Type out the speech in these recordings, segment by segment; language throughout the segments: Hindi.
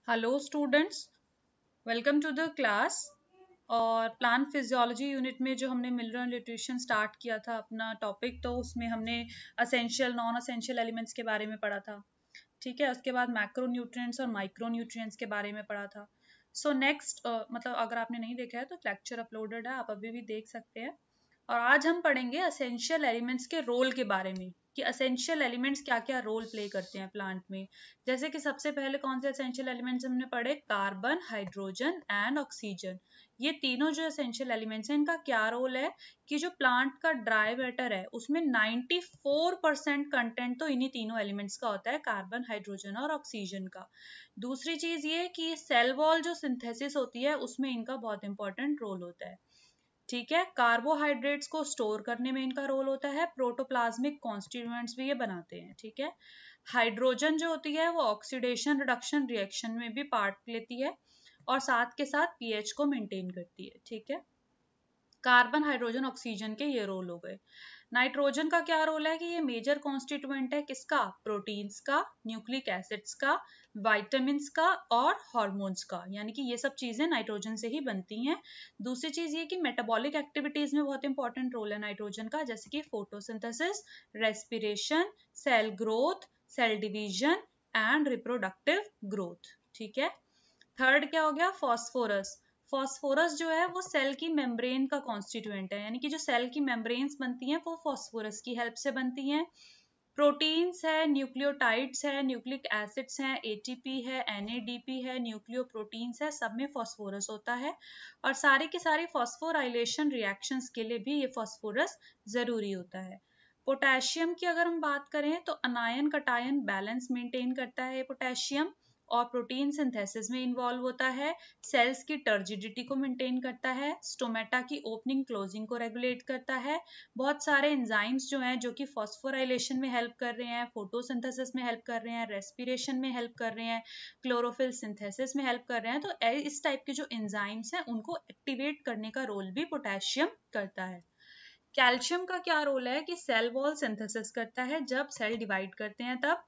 Hello students, welcome to the class. और प्लांट फिजियोलॉजी यूनिट में जो हमने मिनरल न्यूट्रिशन स्टार्ट किया था अपना टॉपिक, तो उसमें हमने असेंशियल नॉन असेंशियल एलिमेंट्स के बारे में पढ़ा था। ठीक है, उसके बाद मैक्रो न्यूट्रिएंट्स और माइक्रो न्यूट्रिएंट्स के बारे में पढ़ा था। सो नेक्स्ट मतलब अगर आपने नहीं देखा है तो लेक्चर अपलोडेड है, आप अभी भी देख सकते हैं। और आज हम पढ़ेंगे असेंशियल एलिमेंट्स के रोल के बारे में कि असेंशियल एलिमेंट्स क्या क्या रोल प्ले करते हैं प्लांट में। जैसे कि सबसे पहले कौन से असेंशियल एलिमेंट्स हमने पढ़े, कार्बन, हाइड्रोजन एंड ऑक्सीजन। ये तीनों जो असेंशियल एलिमेंट्स हैं, इनका क्या रोल है कि जो प्लांट का ड्राई मैटर है उसमें 94% कंटेंट तो इन्हीं तीनों एलिमेंट्स का होता है, कार्बन, हाइड्रोजन और ऑक्सीजन का। दूसरी चीज ये कि सेल वॉल जो सिंथेसिस होती है उसमें इनका बहुत इंपॉर्टेंट रोल होता है। ठीक है, कार्बोहाइड्रेट्स को स्टोर करने में इनका रोल होता है, प्रोटोप्लाज्मिक कॉन्स्टिट्यूएंट्स भी ये बनाते हैं। ठीक है, हाइड्रोजन जो होती है वो ऑक्सीडेशन रिडक्शन रिएक्शन में भी पार्ट लेती है और साथ के साथ पीएच को मेंटेन करती है। ठीक है, कार्बन, हाइड्रोजन, ऑक्सीजन के ये रोल हो गए। नाइट्रोजन का क्या रोल है कि ये मेजर कॉन्स्टिट्यूएंट है किसका, प्रोटीन्स का, न्यूक्लिक एसिड्स का, वाइटामिन्स का और हॉर्मोन्स का, यानी कि ये सब चीजें नाइट्रोजन से ही बनती हैं। दूसरी चीज ये कि मेटाबॉलिक एक्टिविटीज में बहुत इंपॉर्टेंट रोल है नाइट्रोजन का, जैसे कि photosynthesis, respiration, cell growth, cell division and reproductive growth. ठीक है, थर्ड क्या हो गया, फॉस्फोरस। फॉस्फोरस जो है वो सेल की मेम्ब्रेन का कॉन्स्टिट्यूएंट है, यानी कि जो सेल की मेम्ब्रेन्स बनती हैं वो फॉस्फोरस की हेल्प से बनती हैं। प्रोटीन्स है, न्यूक्लियोटाइड्स है, न्यूक्लिक एसिड्स हैं, एटीपी है, एनएडीपी है, न्यूक्लियोप्रोटीन्स है, सब में फॉस्फोरस होता है। और सारी की सारी फॉस्फोराइलेशन रिएक्शंस के लिए भी ये फॉस्फोरस जरूरी होता है। पोटेशियम की अगर हम बात करें तो अनायन कटायन बैलेंस मेंटेन करता है पोटेशियम, और प्रोटीन सिंथेसिस में इन्वॉल्व होता है, सेल्स की टर्जिडिटी को मेंटेन करता है, स्टोमेटा की ओपनिंग क्लोजिंग को रेगुलेट करता है। बहुत सारे एंजाइम्स जो हैं जो कि फॉस्फोराइलेशन में हेल्प कर रहे हैं, फोटोसिंथेसिस में हेल्प कर रहे हैं, रेस्पिरेशन में हेल्प कर रहे हैं, क्लोरोफिल सिंथेसिस में हेल्प कर रहे हैं, तो इस टाइप के जो एंजाइम्स हैं उनको एक्टिवेट करने का रोल भी पोटेशियम करता है। कैल्शियम का क्या रोल है कि सेल वॉल सिंथेसिस करता है जब सेल डिवाइड करते हैं तब।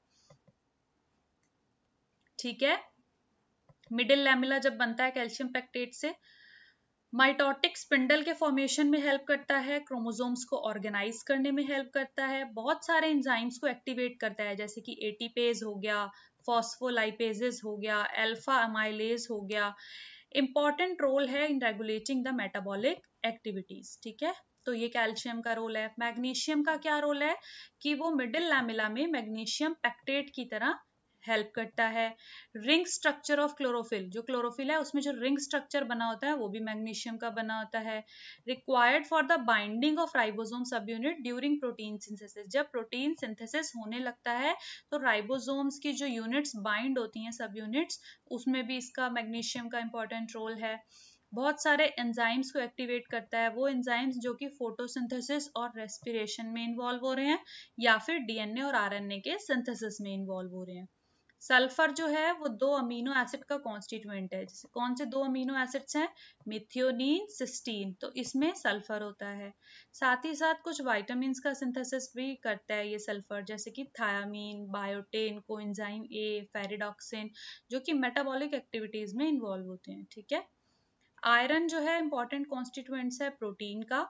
ठीक है, मिडिल लैमेला जब बनता है कैल्शियम पेक्टेट से। माइटोटिक स्पिंडल के फॉर्मेशन में हेल्प करता है, क्रोमोसोम्स को ऑर्गेनाइज करने में हेल्प करता है, बहुत सारे एंजाइम्स को एक्टिवेट करता है, जैसे कि एटीपेज हो गया, फॉस्फोलाइपेजेस हो गया, अल्फा अमाइलेज हो गया। इंपॉर्टेंट रोल है इन रेगुलेटिंग द मेटाबॉलिक एक्टिविटीज। ठीक है, तो ये कैल्शियम का रोल है। मैग्नीशियम का क्या रोल है कि वो मिडिल लैमेला में मैग्नीशियम पेक्टेट की तरह हेल्प करता है। रिंग स्ट्रक्चर ऑफ क्लोरोफिल, जो क्लोरोफिल है उसमें जो रिंग स्ट्रक्चर बना होता है वो भी मैग्नीशियम का बना होता है। Required for the binding of ribosome सब यूनिट ड्यूरिंग प्रोटीन सिंथेसिस, जब प्रोटीन सिंथेसिस होने लगता है तो राइबोसोम्स की जो यूनिट्स बाइंड होती हैं सब यूनिट्स, उसमें भी इसका मैग्नीशियम का इंपॉर्टेंट रोल है। बहुत सारे एंजाइम्स को एक्टिवेट करता है, वो एंजाइम्स जो कि फोटोसिंथेसिस और रेस्पिरेशन में इन्वॉल्व हो रहे हैं या फिर डीएनए और आरएनए के सिंथेसिस में इन्वॉल्व हो रहे हैं। सल्फर जो है वो दो अमीनो एसिड का कॉन्स्टिट्यूएंट है, जैसे कौन से दो अमीनो एसिड्स हैं, मिथियोनीन, सिस्टीन, तो इसमें सल्फर होता है। साथ ही साथ कुछ विटामिन का सिंथेसिस भी करता है ये सल्फर, जैसे कि थायामीन, बायोटेन, कोएंजाइम ए, फेरिडॉक्सिन, जो कि मेटाबॉलिक एक्टिविटीज में इन्वॉल्व होते हैं। ठीक है, आयरन जो है इंपॉर्टेंट कॉन्स्टिट्यूएंट्स है प्रोटीन का,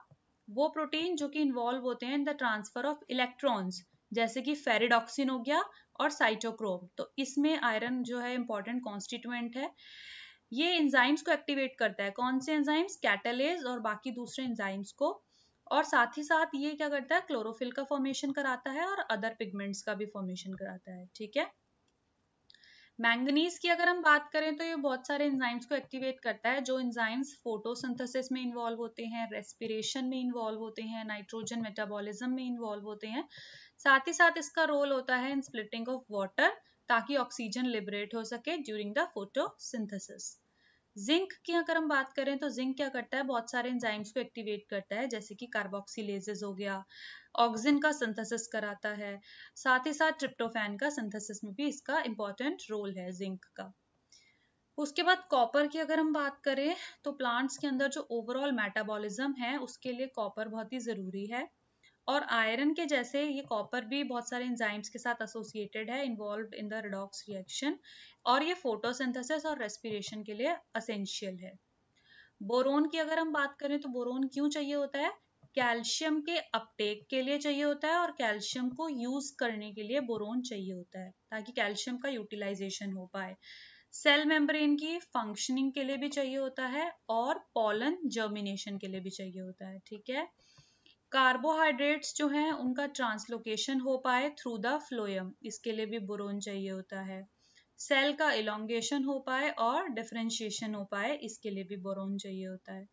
वो प्रोटीन जो कि इन्वॉल्व होते हैं in the transfer of electrons, जैसे कि फेरिडॉक्सिन हो गया और साइटोक्रोम, तो इसमें आयरन जो है इंपॉर्टेंट कॉन्स्टिट्यूएंट है। ये एंजाइम्स को एक्टिवेट करता है, कौन से एंजाइम्स, कैटालेज और बाकी दूसरे एंजाइम्स को। और साथ ही साथ ये क्या करता है, क्लोरोफिल का फॉर्मेशन कराता है और अदर पिगमेंट्स का भी फॉर्मेशन कराता है। ठीक है, मैंगनीज की अगर हम बात करें तो ये बहुत सारे एंजाइम्स को एक्टिवेट करता है, जो एंजाइम्स फोटोसिंथेसिस में इन्वॉल्व होते हैं, रेस्पिरेशन में इन्वॉल्व होते हैं, नाइट्रोजन मेटाबॉलिज्म में इन्वॉल्व होते हैं। साथ ही साथ इसका रोल होता है इन स्प्लिटिंग ऑफ वाटर, ताकि ऑक्सीजन लिबरेट हो सके ड्यूरिंग द फोटोसिंथेसिस। जिंक की अगर हम बात करें तो जिंक क्या करता है, बहुत सारे एंजाइम्स को एक्टिवेट करता है, जैसे कि कार्बोक्सिलेजेस हो गया, ऑक्सिन का सिंथेसिस कराता है, साथ ही साथ ट्रिप्टोफैन का सिंथेसिस में भी इसका इंपॉर्टेंट रोल है जिंक का। उसके बाद कॉपर की अगर हम बात करें तो प्लांट्स के अंदर जो ओवरऑल मेटाबॉलिज्म है उसके लिए कॉपर बहुत ही जरूरी है। और आयरन के जैसे ये कॉपर भी बहुत सारे एंजाइम्स के साथ एसोसिएटेड है, involve in the redox reaction, और ये फोटोसिंथेसिस और रेस्पिरेशन के लिए एसेंशियल है। बोरोन की अगर हम बात करें तो बोरोन क्यों चाहिए होता है? कैल्शियम के अपटेक के लिए चाहिए होता है, और कैल्शियम को यूज करने के लिए बोरोन चाहिए होता है ताकि कैल्शियम का यूटिलाइजेशन हो पाए। सेल मेम्ब्रेन की फंक्शनिंग के लिए भी चाहिए होता है, और पॉलन जर्मिनेशन के लिए भी चाहिए होता है। ठीक है। कार्बोहाइड्रेट्स जो हैं उनका ट्रांसलोकेशन हो पाए थ्रू द फ्लोएम, इसके लिए भी बोरोन चाहिए होता है। सेल का इलोंगेशन हो पाए और डिफरेंशिएशन हो पाए, इसके लिए भी बोरोन चाहिए होता है।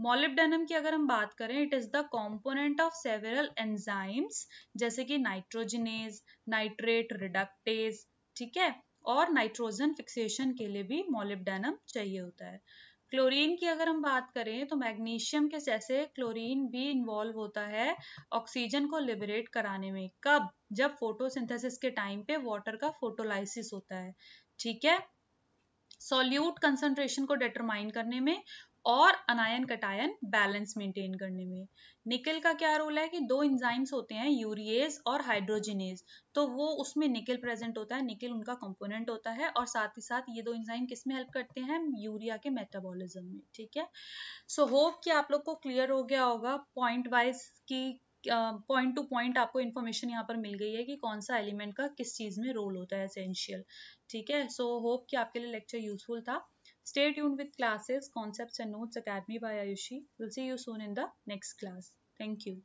मॉलिब्डेनम की अगर हम बात करें, it is the component of several enzymes, जैसे कि नाइट्रोजिनेज, नाइट्रेट रिडक्टेज, ठीक है, और नाइट्रोजन फिक्सेशन के लिए भी मॉलिब्डेनम चाहिए होता है। क्लोरीन की अगर हम बात करें तो मैग्नीशियम के जैसे क्लोरीन भी इन्वॉल्व होता है ऑक्सीजन को लिबरेट कराने में। कब? जब फोटोसिंथेसिस के टाइम पे वाटर का फोटोलाइसिस होता है। ठीक है। सॉल्यूट कंसंट्रेशन को डिटरमाइन करने में और अनायन कटायन बैलेंस मेंटेन करने में। निकल का क्या रोल है कि दो एंजाइम्स होते हैं, यूरिएज और हाइड्रोजिनेज, तो वो उसमें निकल प्रेजेंट होता है, निकल उनका कंपोनेंट होता है, और साथ ही साथ ये दो एंजाइम किस में हेल्प करते हैं? यूरिया के मेटाबॉलिज्म में। ठीक है। सो होप कि आप लोग को क्लियर हो गया होगा पॉइंट वाइज की, पॉइंट टू पॉइंट आपको इन्फॉर्मेशन यहाँ पर मिल गई है कि कौन सा एलिमेंट का किस चीज में रोल होता है, एसेंशियल। ठीक है। सो होप कि आपके लिए लेक्चर यूजफुल था। Stay tuned with classes, concepts and notes academy by Ayushi. We'll see you soon in the next class. Thank you.